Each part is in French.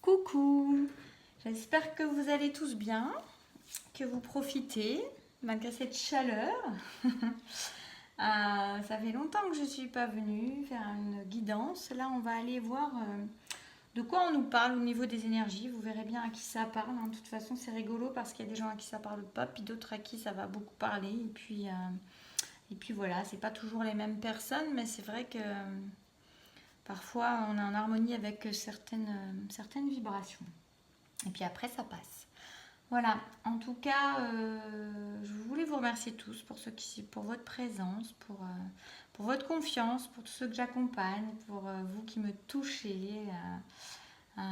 Coucou, j'espère que vous allez tous bien, que vous profitez malgré cette chaleur. Ça fait longtemps que je ne suis pas venue faire une guidance. Là, on va aller voir de quoi on nous parle au niveau des énergies. Vous verrez bien à qui ça parle, hein. De toute façon, c'est rigolo parce qu'il y a des gens à qui ça parle pas, puis d'autres à qui ça va beaucoup parler. Et puis voilà, c'est pas toujours les mêmes personnes, mais c'est vrai que parfois on est en harmonie avec certaines vibrations. Et puis après, ça passe. Voilà, en tout cas, je voulais vous remercier tous pour votre présence, pour votre confiance, pour tous ceux que j'accompagne, pour vous qui me touchez. Euh,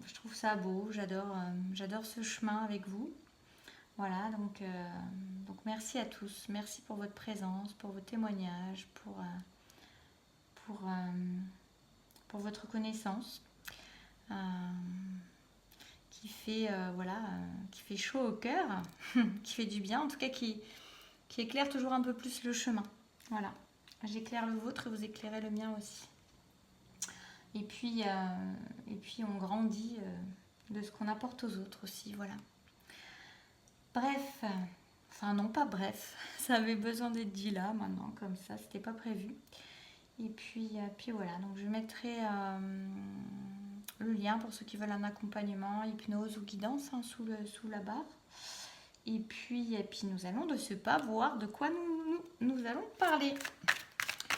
je trouve ça beau, j'adore ce chemin avec vous. Voilà, donc merci à tous. Merci pour votre présence, pour vos témoignages, pour, pour votre connaissance. Euh, qui fait chaud au cœur, qui fait du bien, en tout cas qui éclaire toujours un peu plus le chemin. Voilà, j'éclaire le vôtre et vous éclairez le mien aussi. Et puis on grandit de ce qu'on apporte aux autres aussi, voilà. Bref, enfin non pas bref, ça avait besoin d'être dit là maintenant, comme ça, c'était pas prévu. Et puis voilà, donc je mettrai le lien pour ceux qui veulent un accompagnement, hypnose ou guidance, hein, sous la barre. Et puis nous allons de ce pas voir de quoi nous allons parler.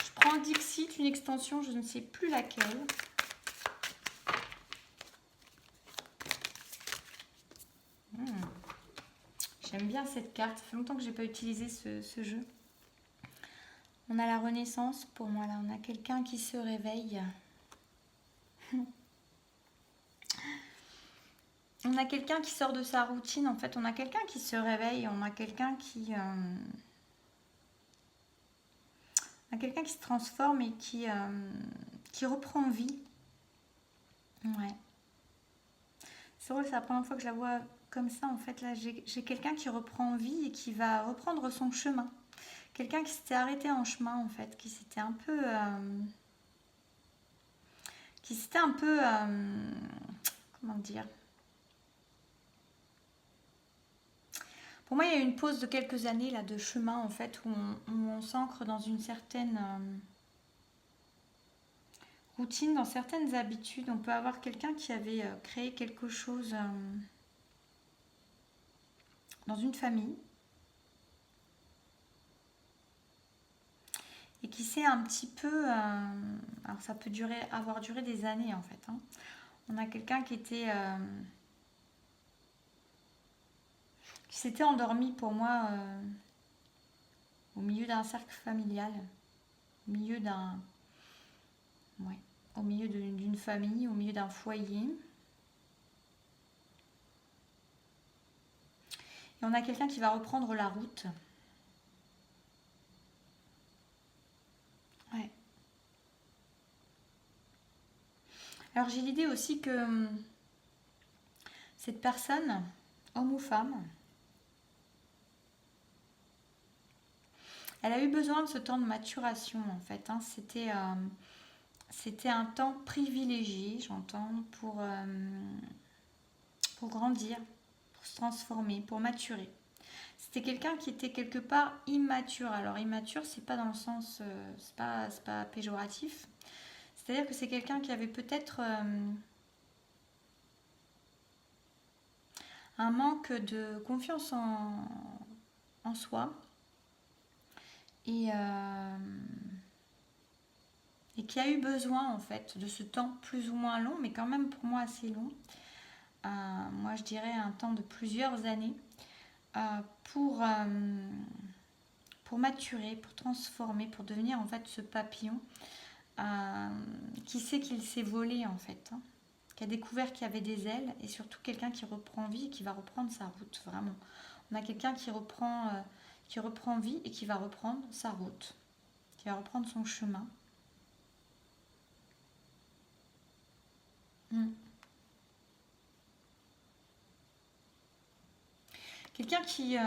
Je prends un Dixit, une extension, je ne sais plus laquelle. J'aime bien cette carte, ça fait longtemps que je n'ai pas utilisé ce jeu. On a la renaissance pour moi là, on a quelqu'un qui se réveille. On a quelqu'un qui sort de sa routine, en fait, on a quelqu'un qui se réveille, on a quelqu'un qui se transforme et qui reprend vie. Ouais. C'est drôle, c'est la première fois que je la vois comme ça, en fait. Là, j'ai quelqu'un qui reprend vie et qui va reprendre son chemin. Quelqu'un qui s'était arrêté en chemin, en fait, qui s'était un peu... comment dire? Pour moi, il y a eu une pause de quelques années là, de chemin, en fait, où on s'ancre dans une certaine routine, dans certaines habitudes. On peut avoir quelqu'un qui avait créé quelque chose dans une famille et qui s'est un petit peu... alors ça peut avoir duré des années, en fait, hein. On a quelqu'un qui s'était endormi pour moi au milieu d'un cercle familial, au milieu ouais, au milieu d'une famille, au milieu d'un foyer. Et on a quelqu'un qui va reprendre la route. Ouais. Alors j'ai l'idée aussi que cette personne, homme ou femme, elle a eu besoin de ce temps de maturation en fait, hein. C'était un temps privilégié, j'entends, pour grandir, pour se transformer, pour maturer. C'était quelqu'un qui était quelque part immature. Alors immature, c'est pas dans le sens, c'est pas péjoratif. C'est-à-dire que c'est quelqu'un qui avait peut-être un manque de confiance en soi et, et qui a eu besoin en fait de ce temps plus ou moins long, mais quand même pour moi assez long. Moi je dirais un temps de plusieurs années euh, pour, euh, pour maturer, pour transformer, pour devenir en fait ce papillon qui sait qu'il s'est volé en fait, hein, qui a découvert qu'il y avait des ailes et surtout quelqu'un qui reprend vie et qui va reprendre sa route, vraiment. On a quelqu'un qui reprend vie et qui va reprendre sa route, qui va reprendre son chemin. Mm. Quelqu'un qui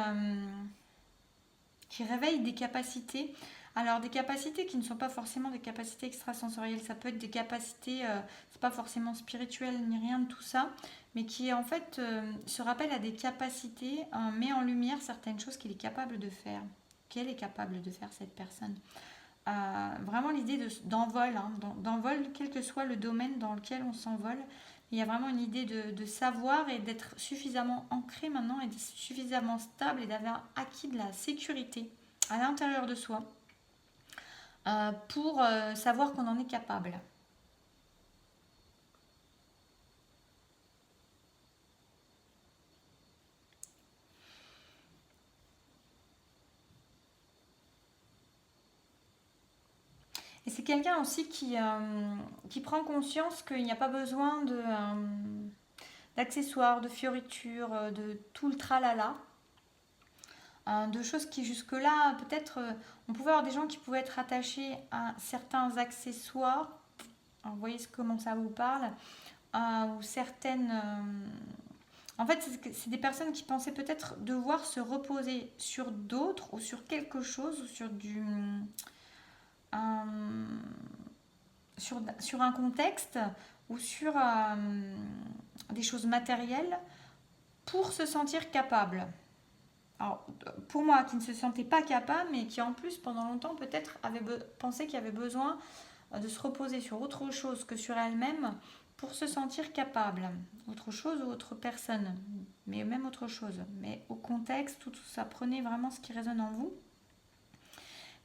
réveille des capacités. Alors, des capacités qui ne sont pas forcément des capacités extrasensorielles, ça peut être des capacités, c'est pas forcément spirituel ni rien de tout ça, mais qui en fait se rappelle à des capacités, met en lumière certaines choses qu'il est capable de faire, qu'elle est capable de faire cette personne. Vraiment l'idée d'envol, hein, d'envol, quel que soit le domaine dans lequel on s'envole. Il y a vraiment une idée de savoir et d'être suffisamment ancré maintenant et suffisamment stable et d'avoir acquis de la sécurité à l'intérieur de soi pour savoir qu'on en est capable. Et c'est quelqu'un aussi qui prend conscience qu'il n'y a pas besoin d'accessoires, de fioritures, de tout le tralala. De choses qui jusque-là, peut-être, on pouvait avoir des gens qui pouvaient être attachés à certains accessoires. Alors, vous voyez comment ça vous parle, ou certaines... en fait, c'est des personnes qui pensaient peut-être devoir se reposer sur d'autres ou sur quelque chose ou sur un, sur un contexte ou sur des choses matérielles pour se sentir capable. Alors, pour moi, qui ne se sentait pas capable, mais qui en plus, pendant longtemps, peut-être avait pensé qu'il y avait besoin de se reposer sur autre chose que sur elle-même pour se sentir capable. Autre chose ou autre personne, mais même autre chose. Mais au contexte, tout ça, prenez vraiment ce qui résonne en vous.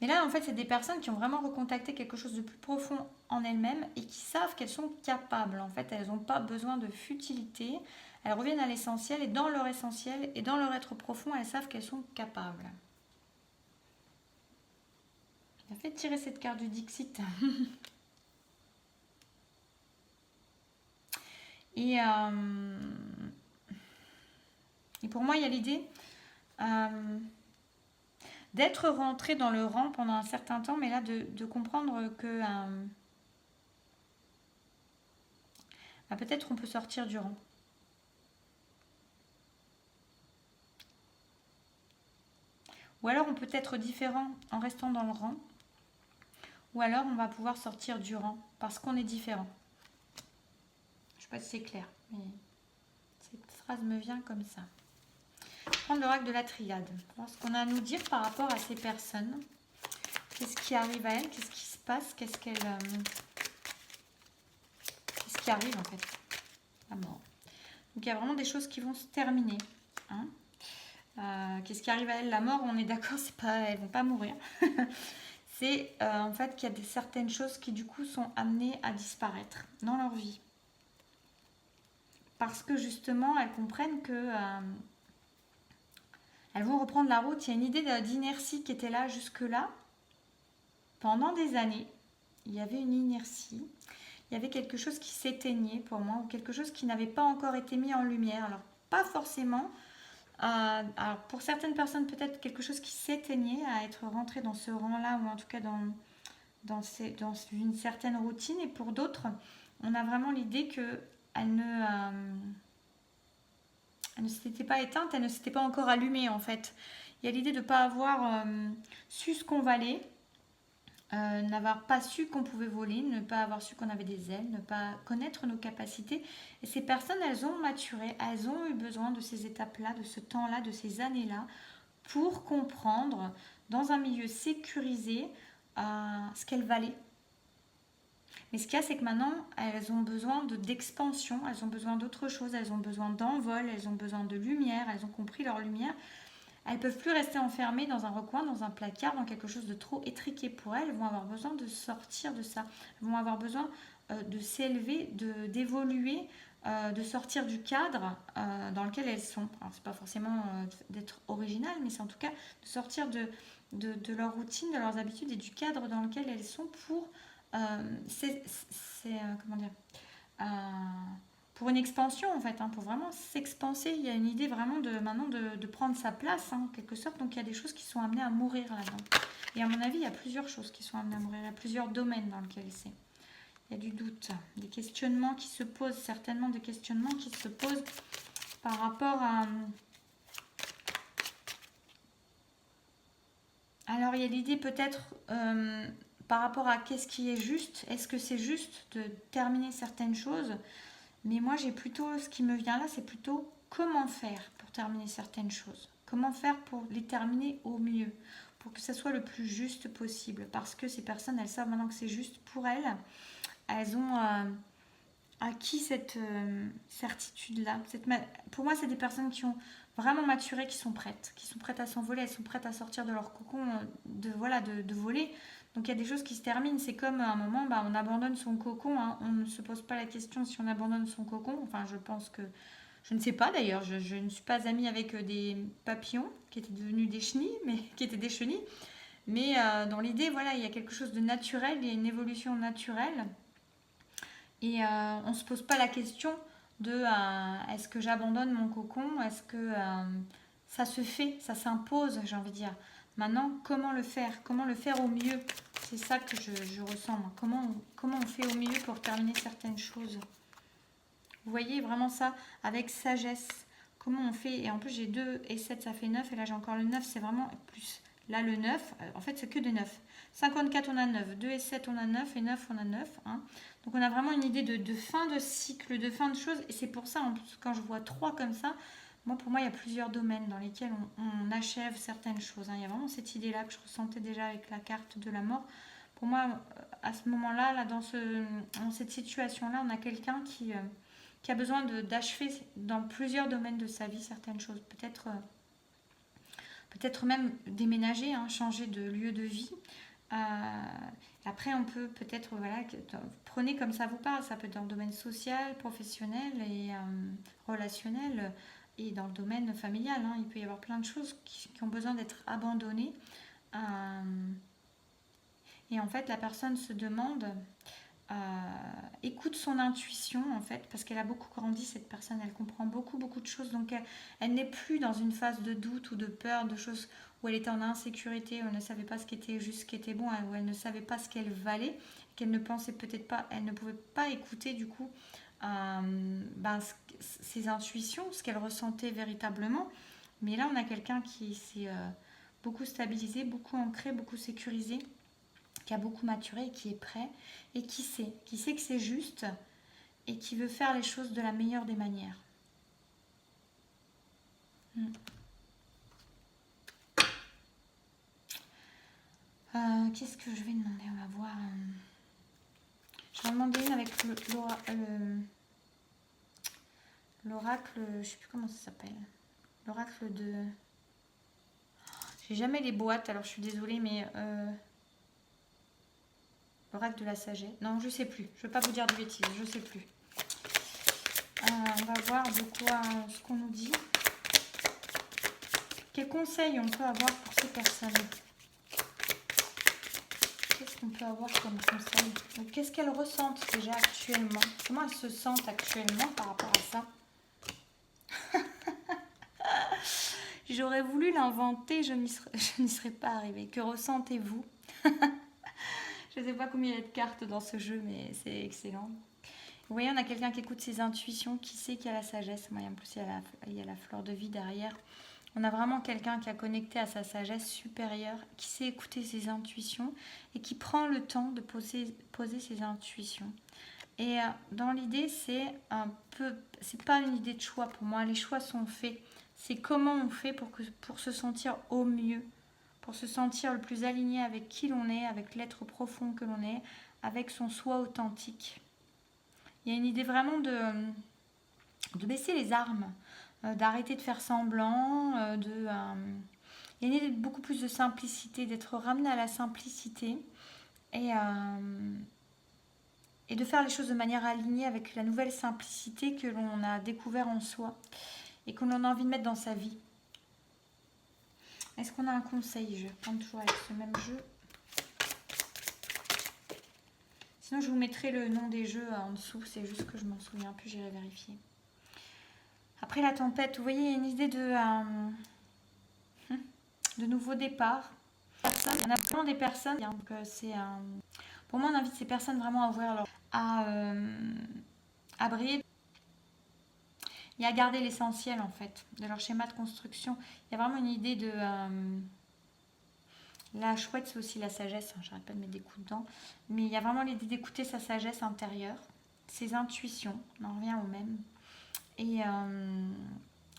Mais là, en fait, c'est des personnes qui ont vraiment recontacté quelque chose de plus profond en elles-mêmes et qui savent qu'elles sont capables. En fait, elles n'ont pas besoin de futilité. Elles reviennent à l'essentiel et dans leur essentiel et dans leur être profond, elles savent qu'elles sont capables. J'ai fait tirer cette carte du Dixit. Et pour moi, il y a l'idée d'être rentré dans le rang pendant un certain temps, mais là, de comprendre que peut-être on peut sortir du rang. Ou alors on peut être différent en restant dans le rang. Ou alors on va pouvoir sortir du rang parce qu'on est différent. Je ne sais pas si c'est clair, mais cette phrase me vient comme ça. Je vais prendre l'oracle de la triade. Voir ce qu'on a à nous dire par rapport à ces personnes. Qu'est-ce qui arrive à elles? Qu'est-ce qui se passe? Qu'est-ce qui arrive en fait? La mort. Donc il y a vraiment des choses qui vont se terminer. Hein, qu'est-ce qui arrive à elles? La mort, on est d'accord, c'est pas, elles vont pas mourir. C'est en fait qu'il y a certaines choses qui du coup sont amenées à disparaître dans leur vie. Parce que justement, elles comprennent que elles vont reprendre la route. Il y a une idée d'inertie qui était là jusque-là. Pendant des années, il y avait une inertie. Il y avait quelque chose qui s'éteignait pour moi, ou quelque chose qui n'avait pas encore été mis en lumière. Alors, pas forcément. Alors, pour certaines personnes, peut-être quelque chose qui s'éteignait à être rentré dans ce rang-là, ou en tout cas dans une certaine routine. Et pour d'autres, on a vraiment l'idée qu'elle elle ne s'était pas éteinte, elle ne s'était pas encore allumée en fait. Il y a l'idée de ne pas avoir su ce qu'on valait, n'avoir pas su qu'on pouvait voler, ne pas avoir su qu'on avait des ailes, ne pas connaître nos capacités. Et ces personnes, elles ont maturé, elles ont eu besoin de ces étapes-là, de ce temps-là, de ces années-là, pour comprendre dans un milieu sécurisé ce qu'elles valaient. Mais ce qu'il y a, c'est que maintenant, elles ont besoin d'expansion, elles ont besoin d'autre chose, elles ont besoin d'envol, elles ont besoin de lumière, elles ont compris leur lumière. Elles ne peuvent plus rester enfermées dans un recoin, dans un placard, dans quelque chose de trop étriqué pour elles. Elles vont avoir besoin de sortir de ça. Elles vont avoir besoin de s'élever, d'évoluer, de sortir du cadre dans lequel elles sont. Alors, c'est pas forcément d'être original, mais c'est en tout cas de sortir de leur routine, de leurs habitudes et du cadre dans lequel elles sont pour... comment dire pour une expansion en fait, hein, pour vraiment s'expanser. Il y a une idée vraiment maintenant de prendre sa place en quelque sorte. Donc il y a des choses qui sont amenées à mourir là-dedans. Et à mon avis, il y a plusieurs choses qui sont amenées à mourir. Il y a plusieurs domaines dans lesquels c'est. Il y a du doute, des questionnements qui se posent, certainement des questionnements qui se posent par rapport Alors il y a l'idée peut-être par rapport à qu'est-ce qui est juste. Est-ce que c'est juste de terminer certaines choses? Mais moi j'ai plutôt, ce qui me vient là, c'est plutôt comment faire pour terminer certaines choses. Comment faire pour les terminer au mieux, pour que ça soit le plus juste possible. Parce que ces personnes, elles savent maintenant que c'est juste pour elles. Elles ont acquis cette certitude-là. Pour moi, c'est des personnes qui ont vraiment maturé, qui sont prêtes à s'envoler, elles sont prêtes à sortir de leur cocon, de voler. Donc il y a des choses qui se terminent. C'est comme à un moment, bah, on abandonne son cocon. Hein. On ne se pose pas la question si on abandonne son cocon. Enfin, je pense que je ne sais pas d'ailleurs. Je ne suis pas amie avec des papillons qui étaient devenus des chenilles, mais qui étaient des chenilles. Mais dans l'idée, voilà, il y a quelque chose de naturel, il y a une évolution naturelle. Et on ne se pose pas la question de est-ce que j'abandonne mon cocon? Est-ce que ça se fait? Ça s'impose, j'ai envie de dire. Maintenant, comment le faire? Comment le faire au mieux? C'est ça que je ressens. Moi. Comment on fait au mieux pour terminer certaines choses? Vous voyez vraiment ça avec sagesse. Comment on fait? Et en plus, j'ai 2 et 7, ça fait 9. Et là, j'ai encore le 9, c'est vraiment plus. Là, le 9, en fait, c'est que des 9. 54, on a 9. 2 et 7, on a 9. Et 9, on a 9. Hein. Donc, on a vraiment une idée de fin de cycle, de fin de choses. Et c'est pour ça, en plus, quand je vois 3 comme ça, pour moi, il y a plusieurs domaines dans lesquels on achève certaines choses. Hein. Il y a vraiment cette idée-là que je ressentais déjà avec la carte de la mort. Pour moi, à ce moment-là, dans cette situation-là, on a quelqu'un qui a besoin d'achever dans plusieurs domaines de sa vie certaines choses. Peut-être même déménager, hein, changer de lieu de vie. Après, on peut peut-être, voilà, prenez comme ça vous parle. Ça peut être dans le domaine social, professionnel et relationnel et dans le domaine familial. Hein. Il peut y avoir plein de choses qui ont besoin d'être abandonnées. Et en fait, la personne se demande écoute son intuition en fait parce qu'elle a beaucoup grandi cette personne, elle comprend beaucoup de choses donc elle n'est plus dans une phase de doute ou de peur de choses où elle était en insécurité, où elle ne savait pas ce qui était juste, ce qui était bon, où elle ne savait pas ce qu'elle valait, qu'elle ne pensait peut-être pas, elle ne pouvait pas écouter du coup ses intuitions, ce qu'elle ressentait véritablement. Mais là on a quelqu'un qui s'est beaucoup stabilisé, beaucoup ancré, beaucoup sécurisé, qui a beaucoup maturé et qui est prêt et qui sait que c'est juste et qui veut faire les choses de la meilleure des manières. Qu'est-ce que je vais demander? On va voir. Je vais en demander une avec l'oracle, je sais plus comment ça s'appelle. L'oracle de... J'ai jamais les boîtes, alors je suis désolée, mais... L'oracle de la sagesse. Non, je sais plus. Je ne veux pas vous dire de bêtises, je sais plus. On va voir de quoi ce qu'on nous dit. Quels conseils on peut avoir pour ces personnes? Qu'est-ce qu'on peut avoir comme conseil? Qu'est-ce qu'elles ressentent déjà actuellement? Comment elles se sentent actuellement par rapport à ça? J'aurais voulu l'inventer, je n'y serais pas arrivée. Que ressentez-vous? Je ne sais pas combien il y a de cartes dans ce jeu, mais c'est excellent. Vous voyez, on a quelqu'un qui écoute ses intuitions, qui sait qu'il y a la sagesse. Moi, en plus, il y a la fleur de vie derrière. On a vraiment quelqu'un qui a connecté à sa sagesse supérieure, qui sait écouter ses intuitions et qui prend le temps de poser ses intuitions. Et dans l'idée, c'est pas une idée de choix pour moi. Les choix sont faits. C'est comment on fait pour se sentir au mieux, pour se sentir le plus aligné avec qui l'on est, avec l'être profond que l'on est, avec son soi authentique. Il y a une idée vraiment de baisser les armes, d'arrêter de faire semblant, il y a une idée de beaucoup plus de simplicité, d'être ramené à la simplicité et de faire les choses de manière alignée avec la nouvelle simplicité que l'on a découvert en soi et que l'on a envie de mettre dans sa vie. Est-ce qu'on a un conseil? Je vais prendre toujours avec ce même jeu. Sinon, je vous mettrai le nom des jeux en dessous. C'est juste que je m'en souviens plus, j'irai vérifier. Après la tempête, vous voyez, il y a une idée de nouveau départ. On a vraiment des personnes. Donc pour moi, on invite ces personnes vraiment à ouvrir à briller et à garder l'essentiel en fait de leur schéma de construction. Il y a vraiment une idée La chouette, c'est aussi la sagesse. Hein, j'arrête pas de mettre des coups dedans. Mais il y a vraiment l'idée d'écouter sa sagesse intérieure, ses intuitions. On en revient au même. Et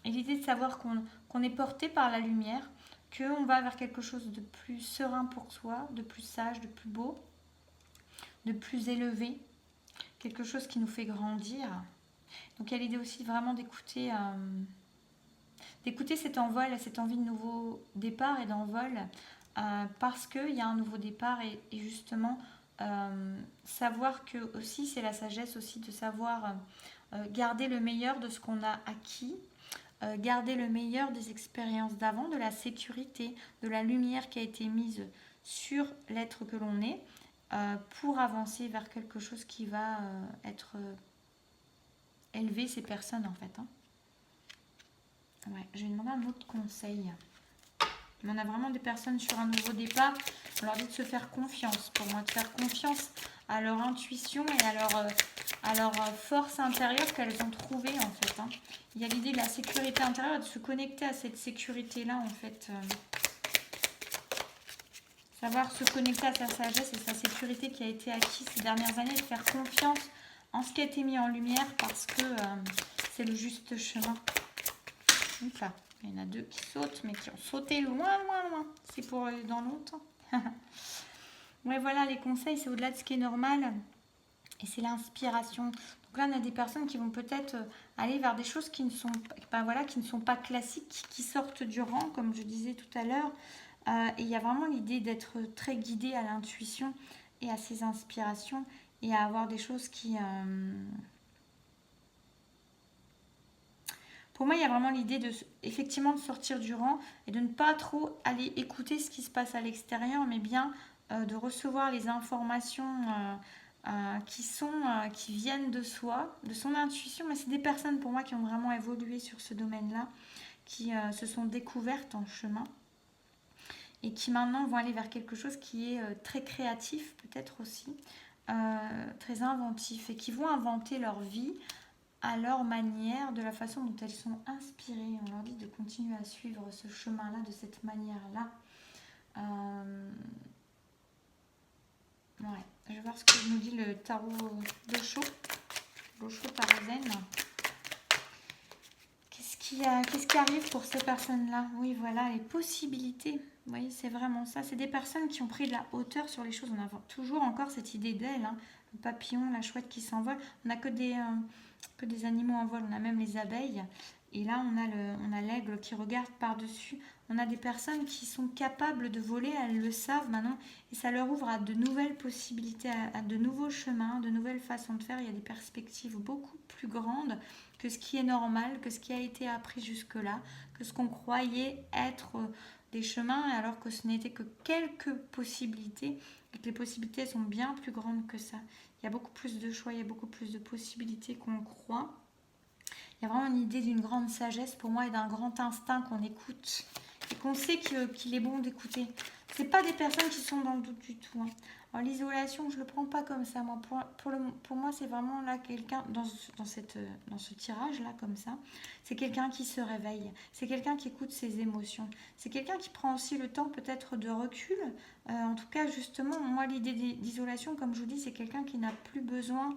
l'idée de savoir qu'on est porté par la lumière, qu'on va vers quelque chose de plus serein pour soi, de plus sage, de plus beau, de plus élevé, quelque chose qui nous fait grandir. Donc il y a l'idée aussi vraiment d'écouter cet envol, cette envie de nouveau départ et d'envol, parce qu'il y a un nouveau départ et justement savoir que aussi c'est la sagesse aussi de savoir garder le meilleur de ce qu'on a acquis, garder le meilleur des expériences d'avant, de la sécurité, de la lumière qui a été mise sur l'être que l'on est, pour avancer vers quelque chose qui va être élever ces personnes en fait. Hein. Ouais, je vais demander un autre conseil. Mais on a vraiment des personnes sur un nouveau départ. On leur dit de se faire confiance. Pour moi, de faire confiance à leur intuition et à leur force intérieure qu'elles ont trouvée en fait. Hein. Il y a l'idée de la sécurité intérieure, de se connecter à cette sécurité-là en fait. Savoir se connecter à sa sagesse et sa sécurité qui a été acquise ces dernières années, de faire confiance en ce qui a été mis en lumière parce que c'est le juste chemin. Enfin, il y en a deux qui sautent, mais qui ont sauté loin, loin, loin. C'est pour aller dans longtemps. Ouais, voilà, les conseils, c'est au-delà de ce qui est normal. Et c'est l'inspiration. Donc là, on a des personnes qui vont peut-être aller vers des choses qui ne sont, qui ne sont pas classiques, qui sortent du rang, comme je disais tout à l'heure. Et il y a vraiment l'idée d'être très guidé à l'intuition et à ses inspirations et à avoir des choses qui... Pour moi, il y a vraiment l'idée effectivement de sortir du rang et de ne pas trop aller écouter ce qui se passe à l'extérieur, mais bien de recevoir les informations qui viennent de soi, de son intuition. Mais c'est des personnes pour moi qui ont vraiment évolué sur ce domaine-là, qui se sont découvertes en chemin et qui maintenant vont aller vers quelque chose qui est très créatif, peut-être aussi, très inventif, et qui vont inventer leur vie à leur manière, de la façon dont elles sont inspirées. On leur dit de continuer à suivre ce chemin-là, de cette manière-là. Ouais, je vais voir ce que nous dit le tarot d'Osho, l'Osho Tarozen. Qu'est-ce qui arrive pour ces personnes-là? Oui, voilà, les possibilités. Vous voyez, c'est vraiment ça. C'est des personnes qui ont pris de la hauteur sur les choses. On a toujours encore cette idée d'elle, hein. Le papillon, la chouette qui s'envole. On n'a que des animaux en vol. On a même les abeilles. Et là, on a l'aigle qui regarde par-dessus. On a des personnes qui sont capables de voler. Elles le savent maintenant. Et ça leur ouvre à de nouvelles possibilités, à de nouveaux chemins, de nouvelles façons de faire. Il y a des perspectives beaucoup plus grandes que ce qui est normal, que ce qui a été appris jusque-là, que ce qu'on croyait être des chemins, alors que ce n'était que quelques possibilités, et que les possibilités sont bien plus grandes que ça. Il y a beaucoup plus de choix, il y a beaucoup plus de possibilités qu'on croit. Il y a vraiment une idée d'une grande sagesse pour moi et d'un grand instinct qu'on écoute et qu'on sait qu'il est bon d'écouter. Ce pas des personnes qui sont dans le doute du tout. Hein. Alors, l'isolation, je ne le prends pas comme ça. Moi, pour moi, c'est vraiment là quelqu'un, dans ce tirage-là, comme ça, c'est quelqu'un qui se réveille. C'est quelqu'un qui écoute ses émotions. C'est quelqu'un qui prend aussi le temps peut-être de recul. En tout cas, justement, moi, l'idée d'isolation, comme je vous dis, c'est quelqu'un qui n'a plus besoin,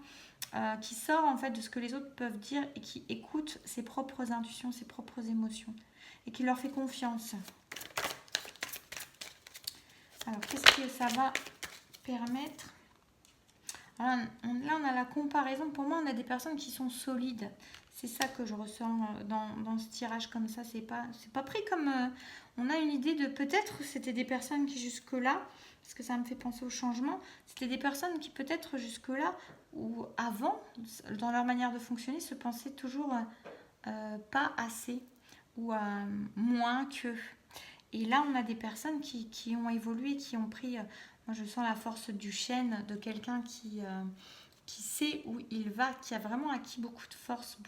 qui sort en fait de ce que les autres peuvent dire et qui écoute ses propres intuitions, ses propres émotions et qui leur fait confiance. Alors, qu'est-ce que ça va permettre? Alors, là, on a la comparaison. Pour moi, on a des personnes qui sont solides. C'est ça que je ressens dans ce tirage comme ça. C'est pas pris comme... on a une idée de peut-être c'était des personnes qui jusque-là, parce que ça me fait penser au changement, c'était des personnes qui peut-être jusque-là ou avant, dans leur manière de fonctionner, se pensaient toujours pas assez ou moins que... Et là, on a des personnes qui ont évolué, qui ont pris... moi, je sens la force du chêne, de quelqu'un qui sait où il va, qui a vraiment acquis beaucoup de force,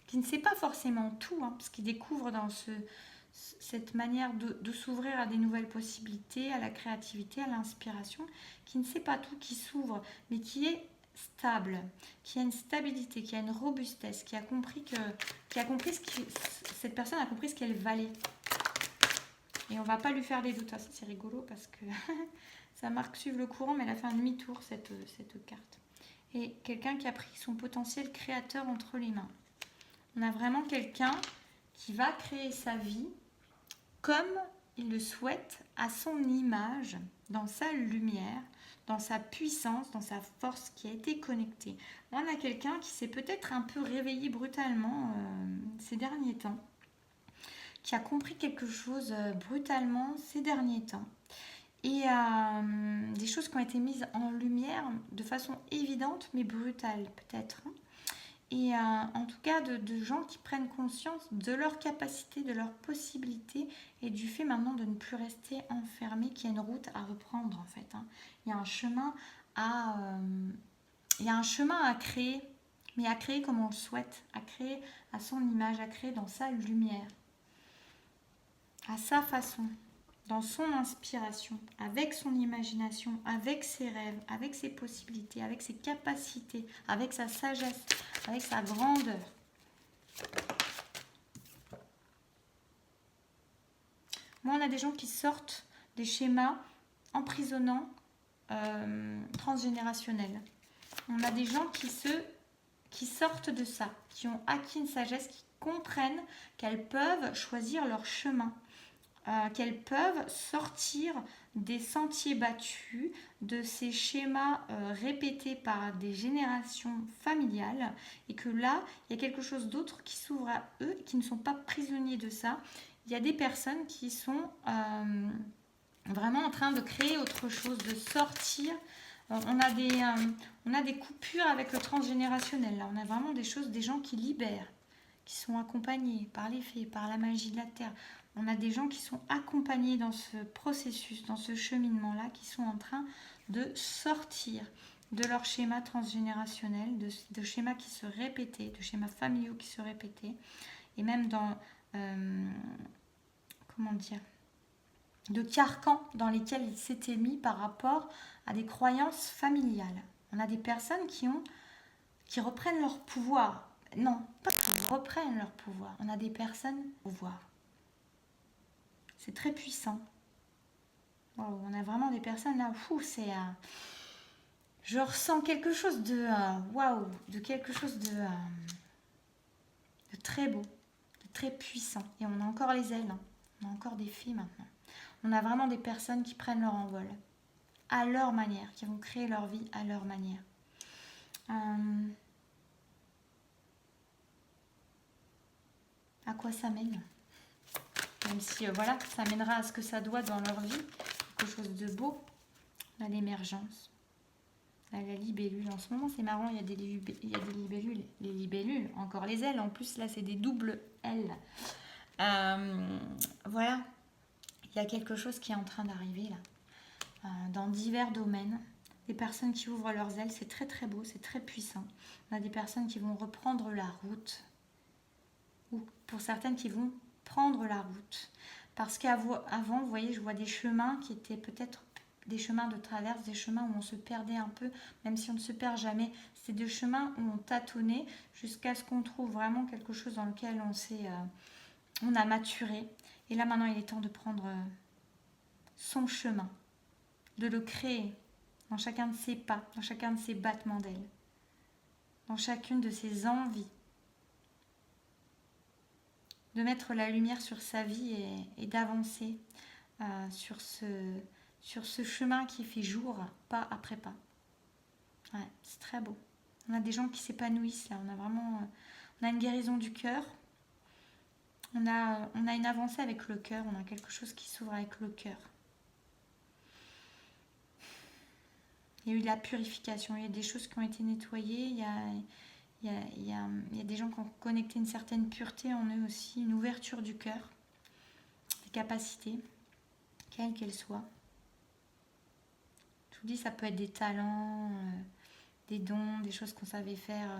qui ne sait pas forcément tout, hein, parce qu'il découvre dans cette manière de s'ouvrir à des nouvelles possibilités, à la créativité, à l'inspiration, qui ne sait pas tout, qui s'ouvre, mais qui est stable, qui a une stabilité, qui a une robustesse, cette personne a compris ce qu'elle valait. Et on va pas lui faire des doutes. Ah, ça, c'est rigolo parce que ça marque suivre le courant, mais elle a fait un demi-tour, cette carte. Et quelqu'un qui a pris son potentiel créateur entre les mains. On a vraiment quelqu'un qui va créer sa vie comme il le souhaite, à son image, dans sa lumière, dans sa puissance, dans sa force qui a été connectée. Là, on a quelqu'un qui s'est peut-être un peu réveillé brutalement ces derniers temps, qui a compris quelque chose brutalement ces derniers temps. Et des choses qui ont été mises en lumière de façon évidente, mais brutale peut-être. Et en tout cas de gens qui prennent conscience de leur capacité, de leurs possibilités et du fait maintenant de ne plus rester enfermé, qu'il y a une route à reprendre en fait. Il y a un chemin à créer, mais à créer comme on le souhaite, à créer à son image, à créer dans sa lumière, à sa façon, dans son inspiration, avec son imagination, avec ses rêves, avec ses possibilités, avec ses capacités, avec sa sagesse, avec sa grandeur. Moi, on a des gens qui sortent des schémas emprisonnants transgénérationnels. On a des gens qui sortent de ça, qui ont acquis une sagesse, qui comprennent qu'elles peuvent choisir leur chemin. Qu'elles peuvent sortir des sentiers battus, de ces schémas répétés par des générations familiales, et que là, il y a quelque chose d'autre qui s'ouvre à eux, qui ne sont pas prisonniers de ça. Il y a des personnes qui sont vraiment en train de créer autre chose, de sortir. On a des coupures avec le transgénérationnel. Là, on a vraiment des choses, des gens qui libèrent, qui sont accompagnés par les fées, par la magie de la terre. On a des gens qui sont accompagnés dans ce processus, dans ce cheminement-là, qui sont en train de sortir de leur schéma transgénérationnel, de schémas qui se répétaient, de schémas familiaux qui se répétaient, et même dans, de carcans dans lesquels ils s'étaient mis par rapport à des croyances familiales. On a des personnes qui reprennent leur pouvoir. Non, pas qui reprennent leur pouvoir. On a des personnes au pouvoir. C'est très puissant. Wow, on a vraiment des personnes là, je ressens quelque chose de waouh, de quelque chose de très beau, de très puissant. Et on a encore les ailes, on a encore des filles maintenant. On a vraiment des personnes qui prennent leur envol à leur manière, qui vont créer leur vie à leur manière. À quoi ça mène ? Même si, voilà, ça mènera à ce que ça doit dans leur vie, quelque chose de beau. On a l'émergence, on a la libellule. En ce moment, c'est marrant, il y a des libellules. Les libellules, encore les ailes. En plus, là, c'est des doubles ailes. Voilà, il y a quelque chose qui est en train d'arriver, là, dans divers domaines. Des personnes qui ouvrent leurs ailes, c'est très, très beau, c'est très puissant. On a des personnes qui vont reprendre la route, ou pour certaines qui vont prendre la route. Parce qu'avant, vous voyez, je vois des chemins qui étaient peut-être des chemins de traverse, des chemins où on se perdait un peu, même si on ne se perd jamais. C'est des chemins où on tâtonnait jusqu'à ce qu'on trouve vraiment quelque chose dans lequel on a maturé. Et là, maintenant, il est temps de prendre son chemin, de le créer dans chacun de ses pas, dans chacun de ses battements d'ailes, dans chacune de ses envies, de mettre la lumière sur sa vie et d'avancer sur ce chemin qui fait jour, pas après pas. Ouais, c'est très beau. On a des gens qui s'épanouissent là, on a une guérison du cœur, on a une avancée avec le cœur, on a quelque chose qui s'ouvre avec le cœur. Il y a eu de la purification, il y a des choses qui ont été nettoyées, il y a des gens qui ont connecté une certaine pureté en eux aussi, une ouverture du cœur, des capacités, quelles qu'elles soient. Je vous dis, ça peut être des talents, des dons, des choses qu'on savait faire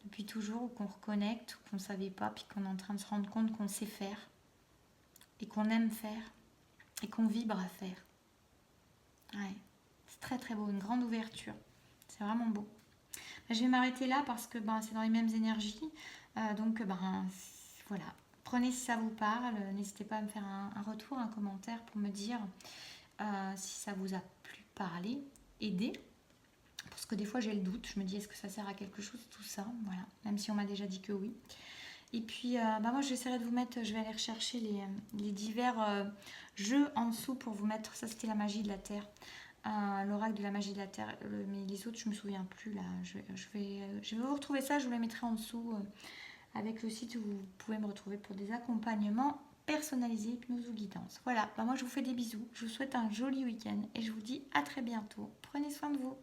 depuis toujours, ou qu'on reconnecte, ou qu'on ne savait pas, puis qu'on est en train de se rendre compte qu'on sait faire, et qu'on aime faire, et qu'on vibre à faire. Ouais, c'est très très beau, une grande ouverture. C'est vraiment beau. Je vais m'arrêter là parce que c'est dans les mêmes énergies. Donc voilà, Prenez si ça vous parle. N'hésitez pas à me faire un retour, un commentaire pour me dire si ça vous a plu parler, aider. Parce que des fois j'ai le doute, je me dis est-ce que ça sert à quelque chose tout ça, voilà, même si on m'a déjà dit que oui. Et puis moi j'essaierai de vous mettre, je vais aller rechercher les divers jeux en dessous pour vous mettre, ça c'était la magie de la Terre, l'oracle de la magie de la Terre, mais les autres je me souviens plus là, je vais vous retrouver ça, je vous les mettrai en dessous avec le site où vous pouvez me retrouver pour des accompagnements personnalisés, hypnose ou guidance. Voilà, moi je vous fais des bisous, je vous souhaite un joli week-end et je vous dis à très bientôt. Prenez soin de vous.